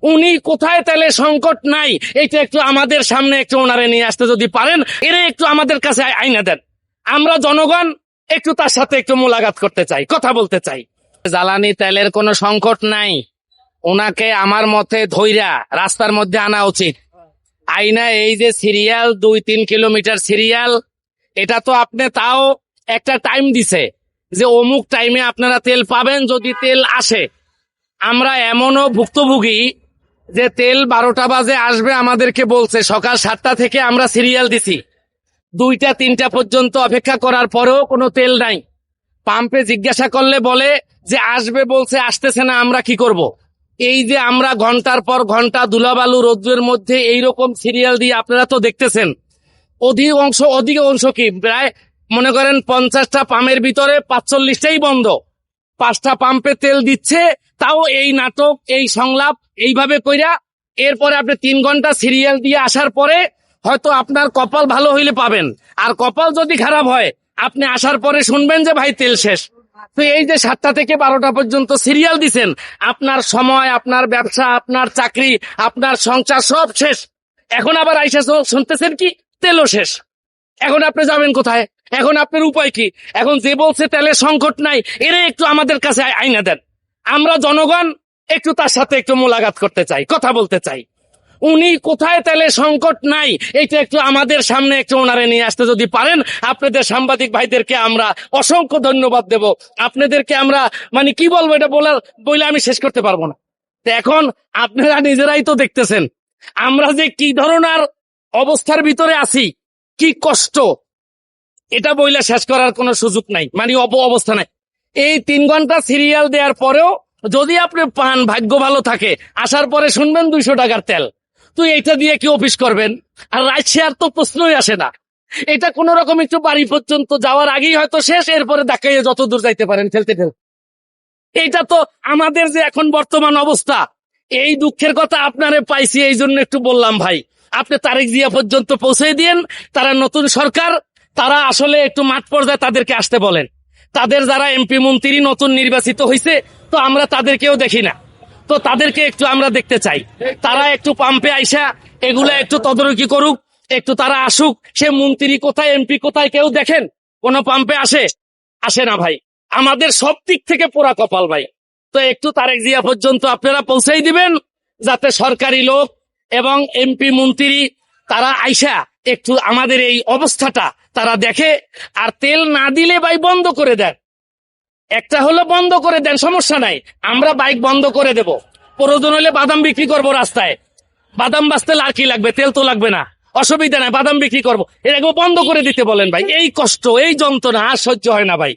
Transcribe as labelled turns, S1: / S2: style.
S1: উনি কোথায় তেলে সংকট নাই, এইটা একটু আমাদের সামনে একটু ওনারে নিয়ে আসতে যদি পারেন, এরা একটু আমাদের কাছে আইনা দেন। আমরা জনগণ একটু তার সাথে একটু মোলাকাত করতে চাই, কথা বলতে চাই। জ্বালানি তেলের কোনো সংকট নাই, ওনাকে আমার মতে ধইরা রাস্তার মধ্যে আনা উচিত। আইনা এই যে সিরিয়াল 2-3 কিলোমিটার সিরিয়াল, এটা তো আপনি তাও একটা টাইম দিছে যে অমুক টাইমে আপনারা তেল পাবেন যদি তেল আসে। আমরা এমনও ভুক্তভোগী যে তেল 12টা বাজে আসবে আমাদেরকে বলছে, সকাল 7টা থেকে আমরা সিরিয়াল দিছি, 2টা-3টা পর্যন্ত অপেক্ষা করার পরেও কোনো তেল নাই। পাম্পে জিজ্ঞাসা করলে বলে যে আসবে বলছে, আসতেছে না, আমরা কি করব। এই যে আমরা ঘন্টার পর ঘন্টা ধুলাবালু রৌদ্রের মধ্যে এইরকম সিরিয়াল দিয়ে আপনারা তো দেখতেছেন, অধিকাংশ কি প্রায় মনে করেন 50টা পাম্পের ভিতরে 45টাই বন্ধ, 5টা পাম্পে তেল দিচ্ছে, তাও এই নাটক, এই সংলাপ এইভাবে কইরা। এরপরে আপনি 3 ঘন্টা সিরিয়াল দিয়ে আসার পরে হয়তো আপনার কপাল ভালো হইলে পাবেন, আর কপাল যদি খারাপ হয় আপনি আসার পরে শুনবেন যে ভাই তেল শেষ। তো এই যে 7টা থেকে 12টা পর্যন্ত সিরিয়াল দিছেন, আপনার সময়, আপনার ব্যবসা, আপনার চাকরি, আপনার সংসার সব শেষ। এখন আবার আইসা শুনতেছেন কি তেলও শেষ। এখন আপনি যাবেন কোথায়? এখন আপনার উপায় কি? এখন যে বলছে তেলের সংকট নাই, এরা একটু আমাদের কাছে আইনা দেন। আমরা জনগণ একটু তার সাথে একটু মোলাকাত করতে চাই, কথা বলতে চাই। উনি কোথায় তেলের সংকট নাই, এইটা একটু আমাদের সামনে একটু ওনারে নিয়ে আসতে যদি পারেন, আপনাদের সাংবাদিক ভাইদেরকে আমরা অসংখ্য ধন্যবাদ দেব। আপনাদেরকে আমরা মানে কি বলবো, এটা বলে আমি শেষ করতে পারবো না। তো এখন আপনারা নিজেরাই তো দেখতেছেন আমরা যে কি ধরনের অবস্থার ভিতরে আছি, কি কষ্ট, এটা বইলে শেষ করার কোনো সুযোগ নাই, মানে অবস্থা নাই। এই 3 ঘন্টা সিরিয়াল দেওয়ার পরেও যদি আপনি পান, ভাগ্য ভালো থাকে, আসার পরে শুনবেন 200 টাকার তেল, তো এইটা দিয়ে কি অফিস করবেন? আর রাইড শেয়ার তো প্রশ্নই আসে না। এটা কোন রকম একটু বাড়ি পর্যন্ত যাওয়ার আগেই হয়তো শেষ, এরপরে দেখাইয়ে যত দূর যাইতে পারেন ঠেলতে। এইটা তো আমাদের যে এখন বর্তমান অবস্থা, এই দুঃখের কথা আপনারে পাইছি, এই জন্য একটু বললাম ভাই, আপনি তারেক জিয়া পর্যন্ত পৌঁছে দিয়েন। তারা নতুন সরকার, তারা আসলে একটু মাঠ পর্যায়ে তাদেরকে আসতে বলেন। তাদের যারা এমপি মন্ত্রী নতুন নির্বাচিত হয়েছে, তো আমরা তাদেরকেও দেখি না, তো তাদেরকে একটু আমরা দেখতে চাই। তারা একটু পাম্পে আইসা এগুলা একটু তদারকি করুক, একটু তারা আসুক। সে মন্ত্রী কোথায়, এমপি কোথায়, কেউ দেখেন কোন পাম্পে আসে না ভাই। আমাদের সব দিক থেকে পোড়া কপাল ভাই। তো একটু তারেক জিয়া পর্যন্ত আপনারা পৌঁছাই দিবেন, যাতে সরকারি লোক এবং এমপি মন্ত্রী তারা আইসা একটু আমাদের এই অবস্থাটা তারা দেখে। আর তেল না দিলে ভাই বন্ধ করে দেন, একটা হলো বন্ধ করে দেন, সমস্যা নাই, আমরা বাইক বন্ধ করে দেব। প্রয়োজন হলে বাদাম বিক্রি করব রাস্তায়, বাদাম বাঁচতে আর কি লাগবে, তেল তো লাগবে না, অসুবিধা নাই, বাদাম বিক্রি করবো। এরকম বন্ধ করে দিতে বলেন ভাই। এই কষ্ট, এই যন্ত্রণা আর সহ্য হয় না ভাই।